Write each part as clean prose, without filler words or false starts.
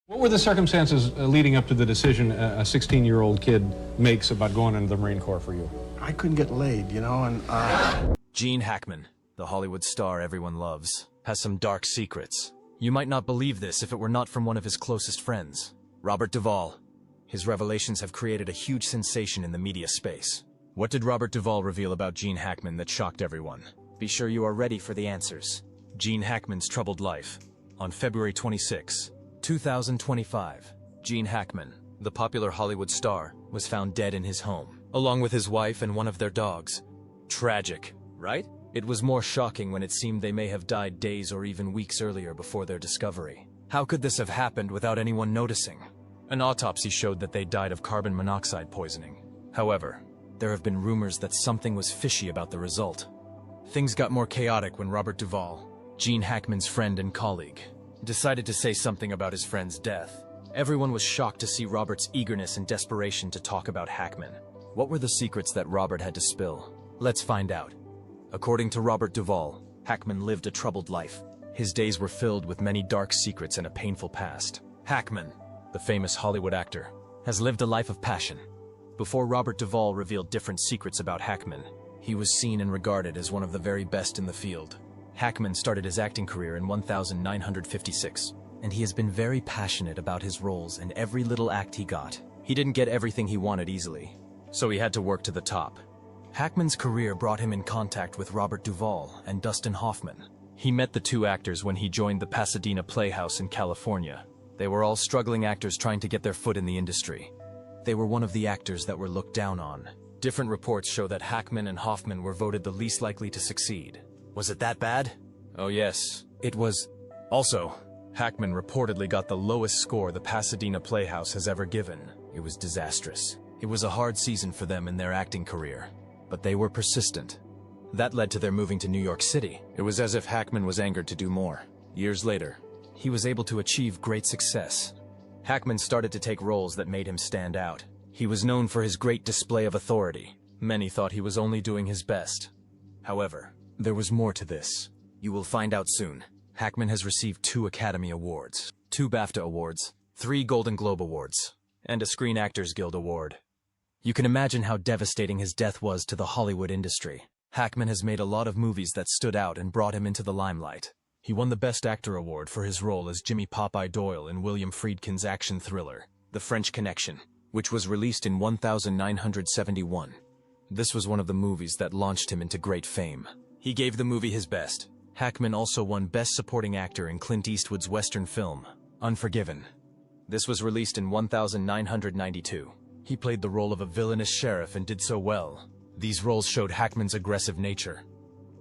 What were the circumstances leading up to the decision a 16-year-old kid makes about going into the Marine Corps for you? I couldn't get laid, you know, and Gene Hackman, the Hollywood star everyone loves, has some dark secrets. You might not believe this if it were not from one of his closest friends, Robert Duvall. His revelations have created a huge sensation in the media space. What did Robert Duvall reveal about Gene Hackman that shocked everyone? Be sure you are ready for the answers. Gene Hackman's troubled life. On February 26, 2025, Gene Hackman, the popular Hollywood star, was found dead in his home, along with his wife and one of their dogs. Tragic, right? It was more shocking when it seemed they may have died days or even weeks earlier before their discovery. How could this have happened without anyone noticing? An autopsy showed that they died of carbon monoxide poisoning. However, there have been rumors that something was fishy about the result. Things got more chaotic when Robert Duvall, Gene Hackman's friend and colleague, decided to say something about his friend's death. Everyone was shocked to see Robert's eagerness and desperation to talk about Hackman. What were the secrets that Robert had to spill? Let's find out. According to Robert Duvall, Hackman lived a troubled life. His days were filled with many dark secrets and a painful past. Hackman, the famous Hollywood actor, has lived a life of passion. Before Robert Duvall revealed different secrets about Hackman, he was seen and regarded as one of the very best in the field. Hackman started his acting career in 1956, and he has been very passionate about his roles and every little act he got. He didn't get everything he wanted easily, so he had to work to the top. Hackman's career brought him in contact with Robert Duvall and Dustin Hoffman. He met the two actors when he joined the Pasadena Playhouse in California. They were all struggling actors trying to get their foot in the industry. They were one of the actors that were looked down on. Different reports show that Hackman and Hoffman were voted the least likely to succeed. Was it that bad? Oh yes, it was. Also, Hackman reportedly got the lowest score the Pasadena Playhouse has ever given. It was disastrous. It was a hard season for them in their acting career, but they were persistent. That led to their moving to New York City. It was as if Hackman was angered to do more. Years later, he was able to achieve great success. Hackman started to take roles that made him stand out. He was known for his great display of authority. Many thought he was only doing his best. However, there was more to this. You will find out soon. Hackman has received 2 Academy Awards, 2 BAFTA Awards, 3 Golden Globe Awards, and a Screen Actors Guild Award. You can imagine how devastating his death was to the Hollywood industry. Hackman has made a lot of movies that stood out and brought him into the limelight. He won the Best Actor Award for his role as Jimmy Popeye Doyle in William Friedkin's action thriller, The French Connection, which was released in 1971. This was one of the movies that launched him into great fame. He gave the movie his best. Hackman also won Best Supporting Actor in Clint Eastwood's Western film, Unforgiven. This was released in 1992. He played the role of a villainous sheriff and did so well. These roles showed Hackman's aggressive nature.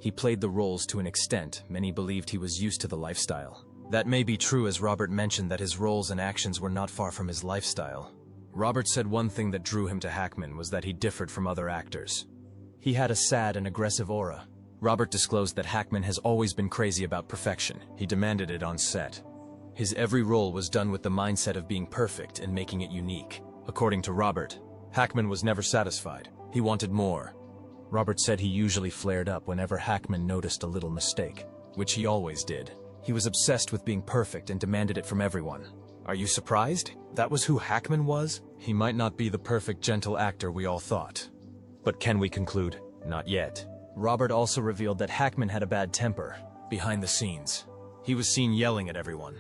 He played the roles to an extent many believed he was used to the lifestyle. That may be true, as Robert mentioned that his roles and actions were not far from his lifestyle. Robert said one thing that drew him to Hackman was that he differed from other actors. He had a sad and aggressive aura. Robert disclosed that Hackman has always been crazy about perfection. He demanded it on set. His every role was done with the mindset of being perfect and making it unique. According to Robert, Hackman was never satisfied. He wanted more. Robert said he usually flared up whenever Hackman noticed a little mistake, which he always did. He was obsessed with being perfect and demanded it from everyone. Are you surprised? That was who Hackman was? He might not be the perfect, gentle actor we all thought. But can we conclude? Not yet. Robert also revealed that Hackman had a bad temper. Behind the scenes, he was seen yelling at everyone.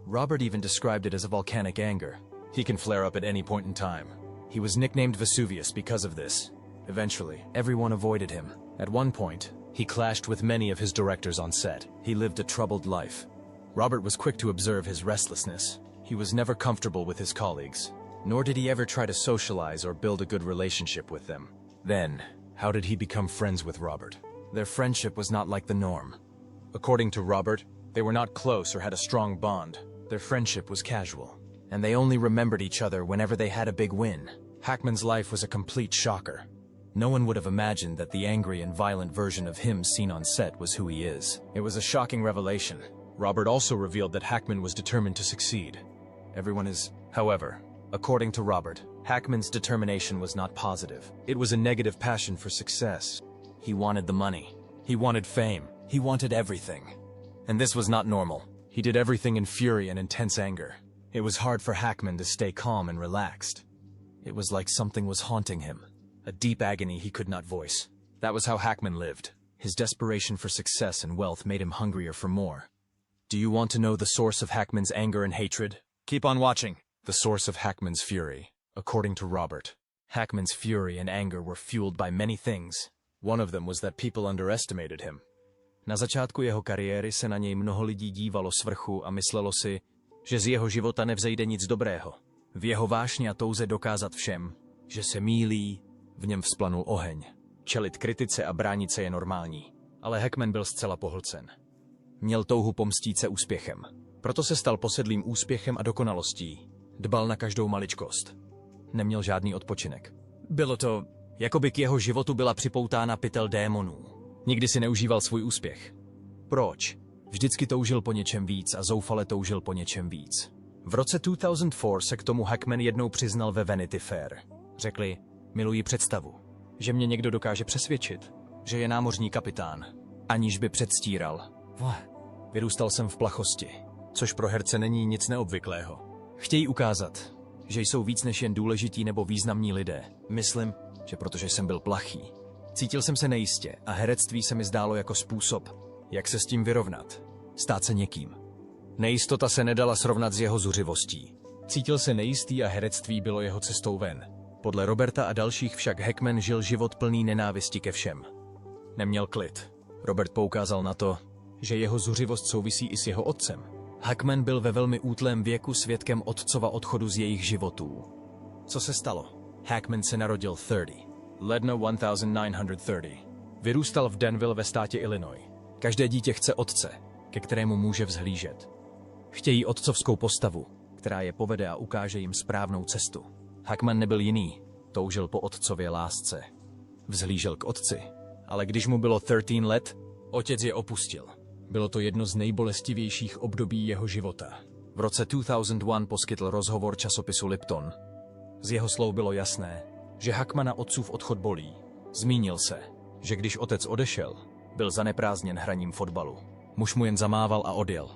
Robert even described it as a volcanic anger. He can flare up at any point in time. He was nicknamed Vesuvius because of this. Eventually, everyone avoided him. At one point, he clashed with many of his directors on set. He lived a troubled life. Robert was quick to observe his restlessness. He was never comfortable with his colleagues, nor did he ever try to socialize or build a good relationship with them. Then, how did he become friends with Robert? Their friendship was not like the norm. According to Robert, they were not close or had a strong bond. Their friendship was casual, and they only remembered each other whenever they had a big win. Hackman's life was a complete shocker. No one would have imagined that the angry and violent version of him seen on set was who he is. It was a shocking revelation. Robert also revealed that Hackman was determined to succeed. Everyone is, however, according to Robert, Hackman's determination was not positive. It was a negative passion for success. He wanted the money. He wanted fame. He wanted everything. And this was not normal. He did everything in fury and intense anger. It was hard for Hackman to stay calm and relaxed. It was like something was haunting him, a deep agony he could not voice. That was how Hackman lived. His desperation for success and wealth made him hungrier for more. Do you want to know the source of Hackman's anger and hatred? Keep on watching. The source of Hackman's fury, according to Robert. Hackman's fury and anger were fueled by many things. One of them was that people underestimated him. Na začátku jeho kariéry se na něj mnoho lidí dívalo z vrchu a myslelo si, že z jeho života nevzejde nic dobrého. V jeho vášni a touze dokázat všem, že se mýlí, v něm vzplanul oheň. Čelit kritice a bránit se je normální. Ale Hackman byl zcela pohlcen. Měl touhu pomstít se úspěchem. Proto se stal posedlým úspěchem a dokonalostí. Dbal na každou maličkost. Neměl žádný odpočinek. Bylo to, jako by k jeho životu byla připoutána pytel démonů. Nikdy si neužíval svůj úspěch. Proč? Vždycky toužil po něčem víc a zoufale toužil po něčem víc. V roce 2004 se k tomu Hackman jednou přiznal ve Vanity Fair. Řekli, miluji představu, že mě někdo dokáže přesvědčit, že je námořní kapitán, aniž by předstíral. Vyrůstal jsem v plachosti, což pro herce není nic neobvyklého. Chtějí ukázat, že jsou víc než jen důležití nebo významní lidé. Myslím, že protože jsem byl plachý. Cítil jsem se nejistě a herectví se mi zdálo jako způsob, jak se s tím vyrovnat. Stát se někým. Nejistota se nedala srovnat s jeho zuřivostí. Cítil se nejistý a herectví bylo jeho cestou ven. Podle Roberta a dalších však Hackman žil život plný nenávisti ke všem. Neměl klid. Robert poukázal na to, že jeho zuřivost souvisí i s jeho otcem. Hackman byl ve velmi útlém věku svědkem otcova odchodu z jejich životů. Co se stalo? Hackman se narodil 30. Ledna 1930. Vyrůstal v Danville ve státě Illinois. Každé dítě chce otce, ke kterému může vzhlížet. Chtějí otcovskou postavu, která je povede a ukáže jim správnou cestu. Hackman nebyl jiný, toužil po otcově lásce. Vzhlížel k otci, ale když mu bylo 13 let, otec je opustil. Bylo to jedno z nejbolestivějších období jeho života. V roce 2001 poskytl rozhovor časopisu Lipton. Z jeho slov bylo jasné, že Hackmana otcův odchod bolí. Zmínil se, že když otec odešel, byl zaneprázdněn hraním fotbalu. Muž mu jen zamával a odjel.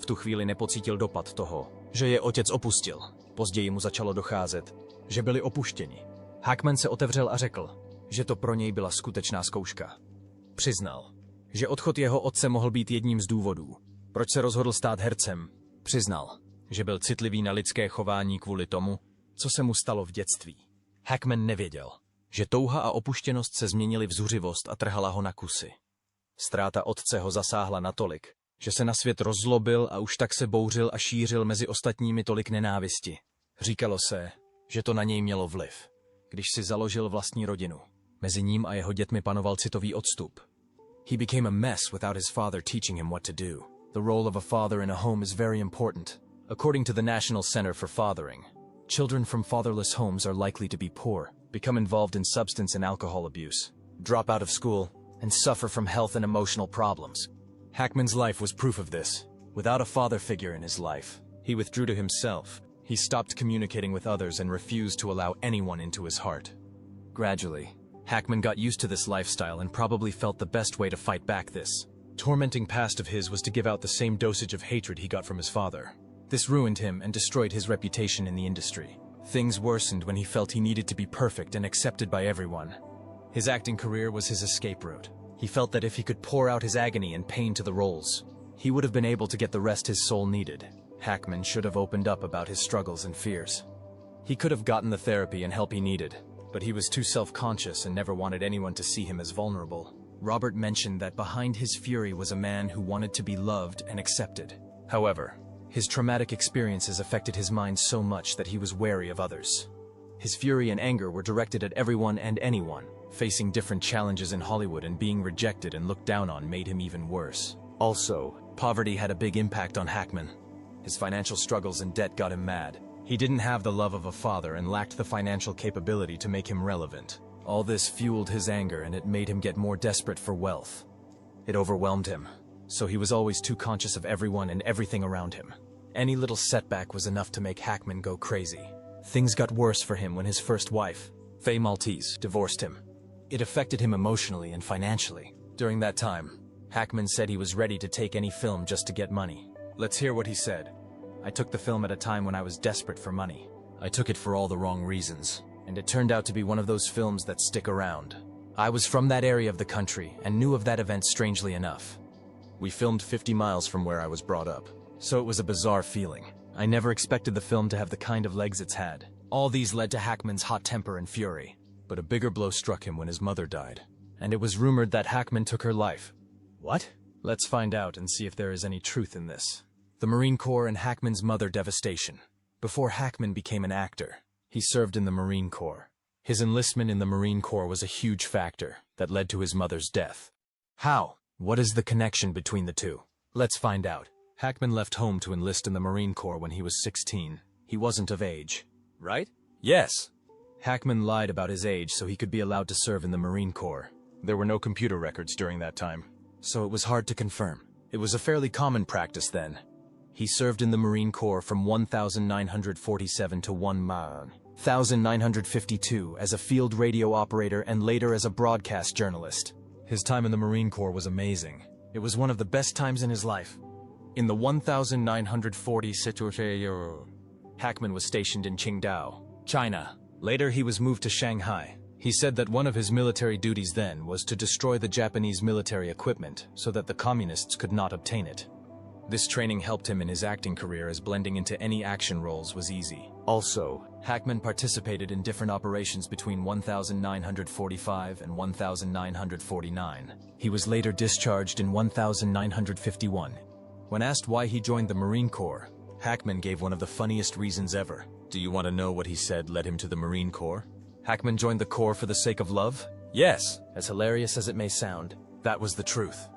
V tu chvíli nepocítil dopad toho, že je otec opustil. Později mu začalo docházet, že byli opuštěni. Hackman se otevřel a řekl, že to pro něj byla skutečná zkouška. Přiznal, že odchod jeho otce mohl být jedním z důvodů, proč se rozhodl stát hercem. Přiznal, že byl citlivý na lidské chování kvůli tomu, co se mu stalo v dětství. Hackman nevěděl, že touha a opuštěnost se změnily v zuřivost a trhala ho na kusy. Ztráta otce ho zasáhla natolik, že se na svět rozzlobil a už tak se bouřil a šířil mezi ostatními tolik nenávisti. Říkalo se, že to na něj mělo vliv, když si založil vlastní rodinu. Mezi ním a jeho dětmi panoval citový odstup. He became a mess without his father teaching him what to do. The role of a father in a home is very important. According to the National Center for Fathering, children from fatherless homes are likely to be poor, become involved in substance and alcohol abuse, drop out of school, and suffer from health and emotional problems. Hackman's life was proof of this. Without a father figure in his life, he withdrew to himself. He stopped communicating with others and refused to allow anyone into his heart. Gradually, Hackman got used to this lifestyle and probably felt the best way to fight back this tormenting past of his was to give out the same dosage of hatred he got from his father. This ruined him and destroyed his reputation in the industry. Things worsened when he felt he needed to be perfect and accepted by everyone. His acting career was his escape route. He felt that if he could pour out his agony and pain to the roles, he would have been able to get the rest his soul needed. Hackman should have opened up about his struggles and fears. He could have gotten the therapy and help he needed, but he was too self-conscious and never wanted anyone to see him as vulnerable. Robert mentioned that behind his fury was a man who wanted to be loved and accepted. However, his traumatic experiences affected his mind so much that he was wary of others. His fury and anger were directed at everyone and anyone. Facing different challenges in Hollywood and being rejected and looked down on made him even worse. Also, poverty had a big impact on Hackman. His financial struggles and debt got him mad. He didn't have the love of a father and lacked the financial capability to make him relevant. All this fueled his anger and it made him get more desperate for wealth. It overwhelmed him, so he was always too conscious of everyone and everything around him. Any little setback was enough to make Hackman go crazy. Things got worse for him when his first wife, Faye Maltese, divorced him. It affected him emotionally and financially. During that time, Hackman said he was ready to take any film just to get money. Let's hear what he said. I took the film at a time when I was desperate for money. I took it for all the wrong reasons, and it turned out to be one of those films that stick around. I was from that area of the country and knew of that event strangely enough. We filmed 50 miles from where I was brought up, so it was a bizarre feeling. I never expected the film to have the kind of legs it's had. All these led to Hackman's hot temper and fury, but a bigger blow struck him when his mother died, and it was rumored that Hackman took her life. What? Let's find out and see if there is any truth in this. The Marine Corps and Hackman's mother devastation. Before Hackman became an actor, he served in the Marine Corps. His enlistment in the Marine Corps was a huge factor that led to his mother's death. How? What is the connection between the two? Let's find out. Hackman left home to enlist in the Marine Corps when he was 16. He wasn't of age, right? Yes. Hackman lied about his age so he could be allowed to serve in the Marine Corps. There were no computer records during that time, so it was hard to confirm. It was a fairly common practice then. He served in the Marine Corps from 1947 to 1952 as a field radio operator and later as a broadcast journalist. His time in the Marine Corps was amazing. It was one of the best times in his life. In the 1940 situation, Hackman was stationed in Qingdao, China. Later he was moved to Shanghai. He said that one of his military duties then was to destroy the Japanese military equipment so that the communists could not obtain it. This training helped him in his acting career as blending into any action roles was easy. Also, Hackman participated in different operations between 1945 and 1949. He was later discharged in 1951. When asked why he joined the Marine Corps, Hackman gave one of the funniest reasons ever. Do you want to know what he said led him to the Marine Corps? Hackman joined the Corps for the sake of love? Yes. As hilarious as it may sound, that was the truth.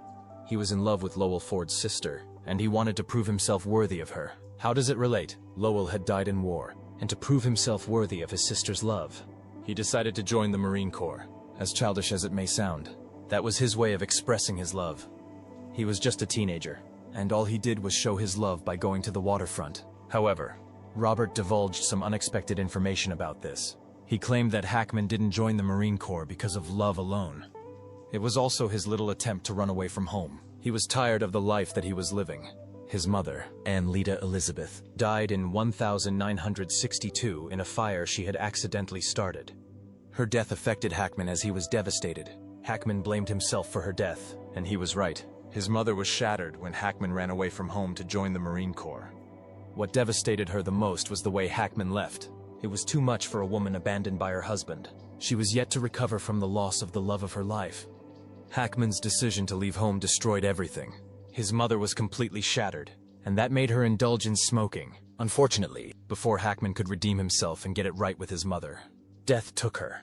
He was in love with Lowell Ford's sister, and he wanted to prove himself worthy of her. How does it relate? Lowell had died in war, and to prove himself worthy of his sister's love, he decided to join the Marine Corps. As childish as it may sound, that was his way of expressing his love. He was just a teenager, and all he did was show his love by going to the waterfront. However, Robert divulged some unexpected information about this. He claimed that Hackman didn't join the Marine Corps because of love alone. It was also his little attempt to run away from home. He was tired of the life that he was living. His mother, Anne Leda Elizabeth, died in 1962 in a fire she had accidentally started. Her death affected Hackman as he was devastated. Hackman blamed himself for her death, and he was right. His mother was shattered when Hackman ran away from home to join the Marine Corps. What devastated her the most was the way Hackman left. It was too much for a woman abandoned by her husband. She was yet to recover from the loss of the love of her life. Hackman's decision to leave home destroyed everything. His mother was completely shattered, and that made her indulge in smoking. Unfortunately, before Hackman could redeem himself and get it right with his mother, death took her.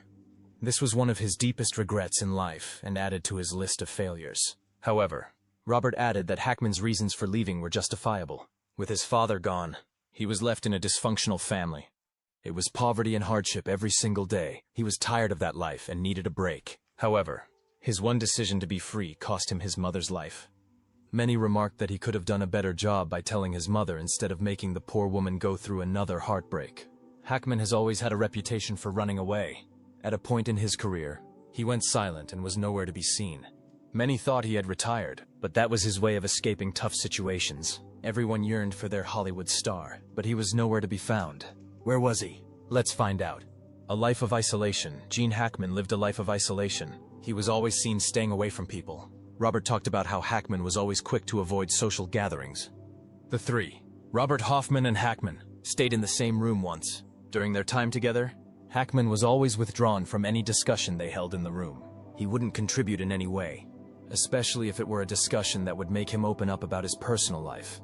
This was one of his deepest regrets in life and added to his list of failures. However, Robert added that Hackman's reasons for leaving were justifiable. With his father gone, he was left in a dysfunctional family. It was poverty and hardship every single day. He was tired of that life and needed a break. However, his one decision to be free cost him his mother's life. Many remarked that he could have done a better job by telling his mother instead of making the poor woman go through another heartbreak. Hackman has always had a reputation for running away. At a point in his career, he went silent and was nowhere to be seen. Many thought he had retired, but that was his way of escaping tough situations. Everyone yearned for their Hollywood star, but he was nowhere to be found. Where was he? Let's find out. A life of isolation. Gene Hackman lived a life of isolation. He was always seen staying away from people. Robert talked about how Hackman was always quick to avoid social gatherings. The three, Robert, Hoffman, and Hackman, stayed in the same room once. During their time together, Hackman was always withdrawn from any discussion they held in the room. He wouldn't contribute in any way, especially if it were a discussion that would make him open up about his personal life.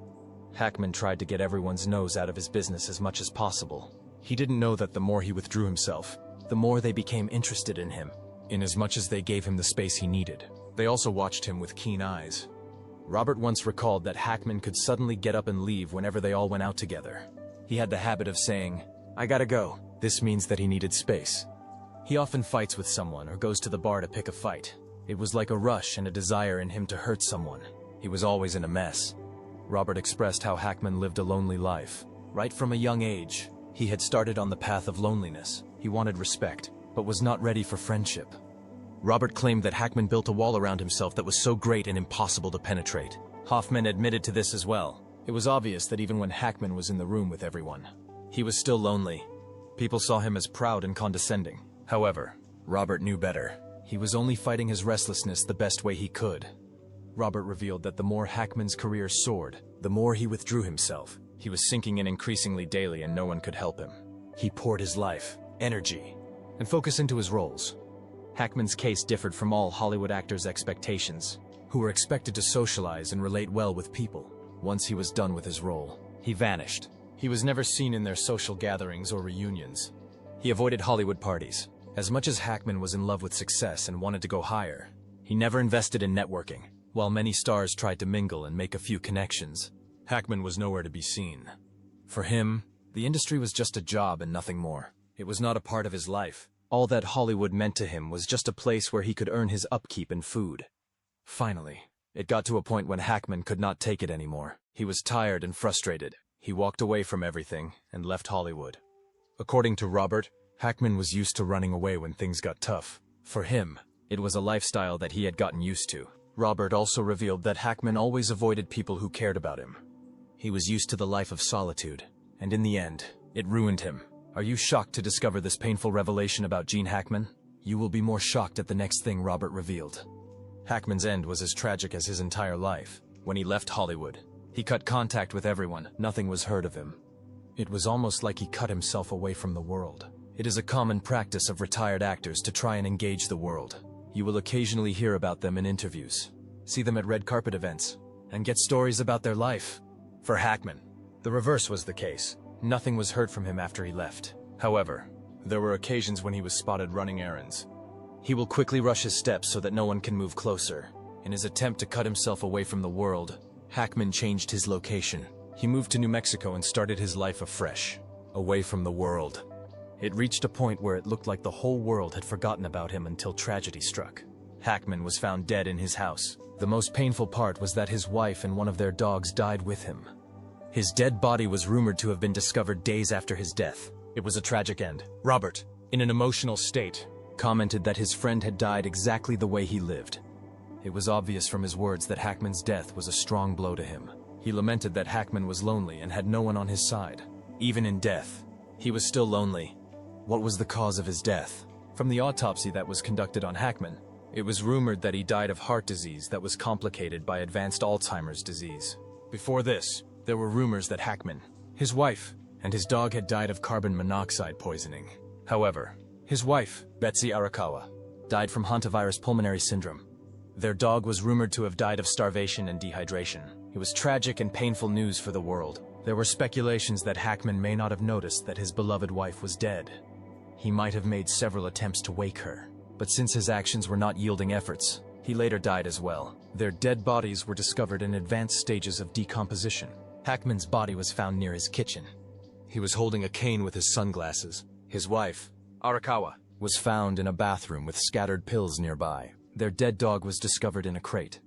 Hackman tried to get everyone's nose out of his business as much as possible. He didn't know that the more he withdrew himself, the more they became interested in him, inasmuch as they gave him the space he needed. They also watched him with keen eyes. Robert once recalled that Hackman could suddenly get up and leave whenever they all went out together. He had the habit of saying, "I gotta go." This means that he needed space. He often fights with someone or goes to the bar to pick a fight. It was like a rush and a desire in him to hurt someone. He was always in a mess. Robert expressed how Hackman lived a lonely life. Right from a young age, he had started on the path of loneliness. He wanted respect, but was not ready for friendship. Robert claimed that Hackman built a wall around himself that was so great and impossible to penetrate. Hoffman admitted to this as well. It was obvious that even when Hackman was in the room with everyone, he was still lonely. People saw him as proud and condescending. However, Robert knew better. He was only fighting his restlessness the best way he could. Robert revealed that the more Hackman's career soared, the more he withdrew himself. He was sinking in increasingly daily and no one could help him. He poured his life, energy, and focus into his roles. Hackman's case differed from all Hollywood actors' expectations, who were expected to socialize and relate well with people. Once he was done with his role, he vanished. He was never seen in their social gatherings or reunions. He avoided Hollywood parties. As much as Hackman was in love with success and wanted to go higher, he never invested in networking. While many stars tried to mingle and make a few connections, Hackman was nowhere to be seen. For him, the industry was just a job and nothing more. It was not a part of his life. All that Hollywood meant to him was just a place where he could earn his upkeep and food. Finally, it got to a point when Hackman could not take it anymore. He was tired and frustrated. He walked away from everything and left Hollywood. According to Robert, Hackman was used to running away when things got tough. For him, it was a lifestyle that he had gotten used to. Robert also revealed that Hackman always avoided people who cared about him. He was used to the life of solitude, and in the end, it ruined him. Are you shocked to discover this painful revelation about Gene Hackman? You will be more shocked at the next thing Robert revealed. Hackman's end was as tragic as his entire life. When he left Hollywood, he cut contact with everyone. Nothing was heard of him. It was almost like he cut himself away from the world. It is a common practice of retired actors to try and engage the world. You will occasionally hear about them in interviews, see them at red carpet events, and get stories about their life. For Hackman, the reverse was the case. Nothing was heard from him after he left. However, there were occasions when he was spotted running errands. He will quickly rush his steps so that no one can move closer. In his attempt to cut himself away from the world, Hackman changed his location. He moved to New Mexico and started his life afresh, away from the world. It reached a point where it looked like the whole world had forgotten about him until tragedy struck. Hackman was found dead in his house. The most painful part was that his wife and one of their dogs died with him. His dead body was rumored to have been discovered days after his death. It was a tragic end. Robert, in an emotional state, commented that his friend had died exactly the way he lived. It was obvious from his words that Hackman's death was a strong blow to him. He lamented that Hackman was lonely and had no one on his side. Even in death, he was still lonely. What was the cause of his death? From the autopsy that was conducted on Hackman, it was rumored that he died of heart disease that was complicated by advanced Alzheimer's disease. Before this, there were rumors that Hackman, his wife, and his dog had died of carbon monoxide poisoning. However, his wife, Betsy Arakawa, died from hantavirus pulmonary syndrome. Their dog was rumored to have died of starvation and dehydration. It was tragic and painful news for the world. There were speculations that Hackman may not have noticed that his beloved wife was dead. He might have made several attempts to wake her, but since his actions were not yielding efforts, he later died as well. Their dead bodies were discovered in advanced stages of decomposition. Hackman's body was found near his kitchen. He was holding a cane with his sunglasses. His wife, Arakawa, was found in a bathroom with scattered pills nearby. Their dead dog was discovered in a crate.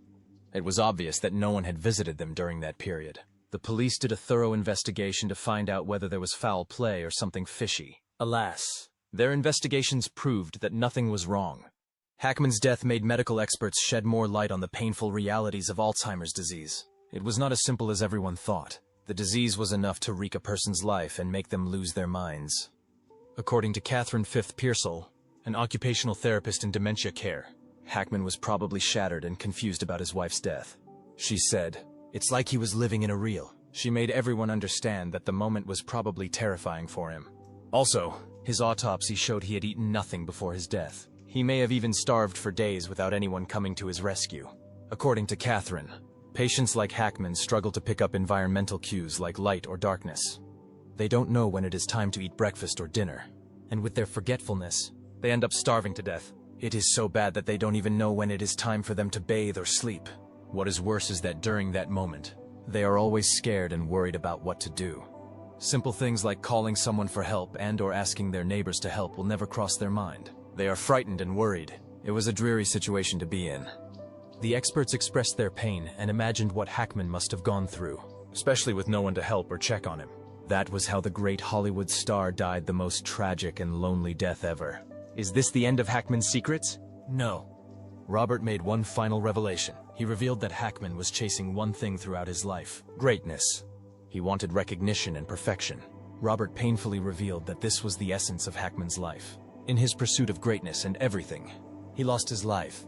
It was obvious that no one had visited them during that period. The police did a thorough investigation to find out whether there was foul play or something fishy. Alas, their investigations proved that nothing was wrong. Hackman's death made medical experts shed more light on the painful realities of Alzheimer's disease. It was not as simple as everyone thought. The disease was enough to wreak a person's life and make them lose their minds. According to Catherine Fifth Pearsall, an occupational therapist in dementia care, Hackman was probably shattered and confused about his wife's death. She said, "It's like he was living in a reel." She made everyone understand that the moment was probably terrifying for him. Also, his autopsy showed he had eaten nothing before his death. He may have even starved for days without anyone coming to his rescue. According to Catherine, patients like Hackman struggle to pick up environmental cues like light or darkness. They don't know when it is time to eat breakfast or dinner. And with their forgetfulness, they end up starving to death. It is so bad that they don't even know when it is time for them to bathe or sleep. What is worse is that during that moment, they are always scared and worried about what to do. Simple things like calling someone for help and/or asking their neighbors to help will never cross their mind. They are frightened and worried. It was a dreary situation to be in. The experts expressed their pain and imagined what Hackman must have gone through, especially with no one to help or check on him. That was how the great Hollywood star died the most tragic and lonely death ever. Is this the end of Hackman's secrets? No. Robert made one final revelation. He revealed that Hackman was chasing one thing throughout his life: greatness. He wanted recognition and perfection. Robert painfully revealed that this was the essence of Hackman's life. In his pursuit of greatness and everything, he lost his life.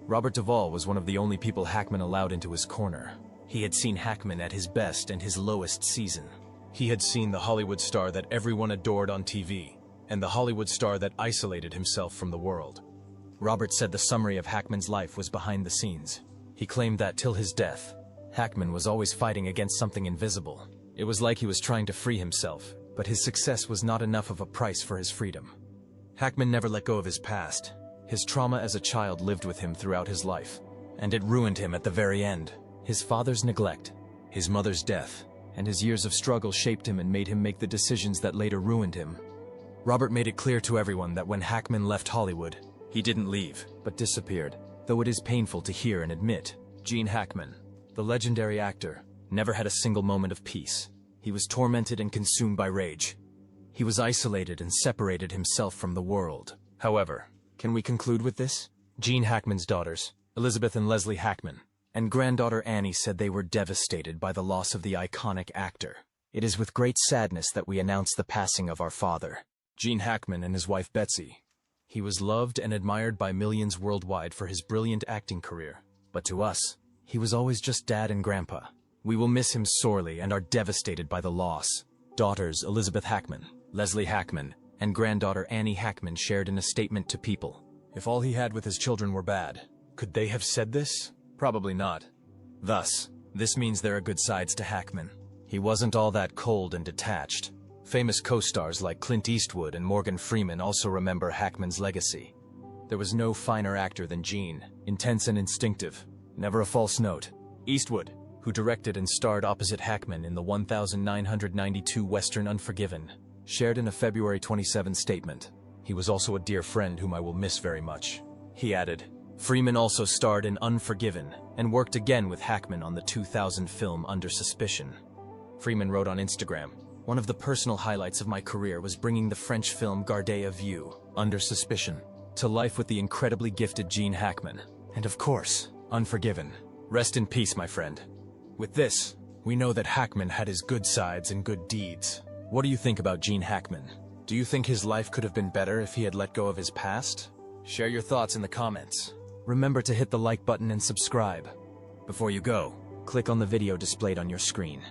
Robert Duvall was one of the only people Hackman allowed into his corner. He had seen Hackman at his best and his lowest season. He had seen the Hollywood star that everyone adored on TV, and the Hollywood star that isolated himself from the world. Robert said the summary of Hackman's life was behind the scenes. He claimed that till his death, Hackman was always fighting against something invisible. It was like he was trying to free himself, but his success was not enough of a price for his freedom. Hackman never let go of his past. His trauma as a child lived with him throughout his life, and it ruined him at the very end. His father's neglect, his mother's death, and his years of struggle shaped him and made him make the decisions that later ruined him. Robert made it clear to everyone that when Hackman left Hollywood, he didn't leave, but disappeared. Though it is painful to hear and admit, Gene Hackman, the legendary actor, never had a single moment of peace. He was tormented and consumed by rage. He was isolated and separated himself from the world. However, can we conclude with this? Gene Hackman's daughters, Elizabeth and Leslie Hackman, and granddaughter Annie said they were devastated by the loss of the iconic actor. It is with great sadness that we announce the passing of our father, Gene Hackman, and his wife Betsy. He was loved and admired by millions worldwide for his brilliant acting career. But to us, he was always just Dad and Grandpa. We will miss him sorely and are devastated by the loss. Daughters Elizabeth Hackman, Leslie Hackman, and granddaughter Annie Hackman shared in a statement to People. If all he had with his children were bad, could they have said this? Probably not. Thus, this means there are good sides to Hackman. He wasn't all that cold and detached. Famous co-stars like Clint Eastwood and Morgan Freeman also remember Hackman's legacy. There was no finer actor than Gene, intense and instinctive, never a false note. Eastwood, who directed and starred opposite Hackman in the 1992 Western Unforgiven, shared in a February 27 statement. He was also a dear friend whom I will miss very much. He added, Freeman also starred in Unforgiven and worked again with Hackman on the 2000 film Under Suspicion. Freeman wrote on Instagram, one of the personal highlights of my career was bringing the French film Gardez à Vue, Under Suspicion, to life with the incredibly gifted Gene Hackman. And of course, Unforgiven. Rest in peace, my friend. With this, we know that Hackman had his good sides and good deeds. What do you think about Gene Hackman? Do you think his life could have been better if he had let go of his past? Share your thoughts in the comments. Remember to hit the like button and subscribe. Before you go, click on the video displayed on your screen.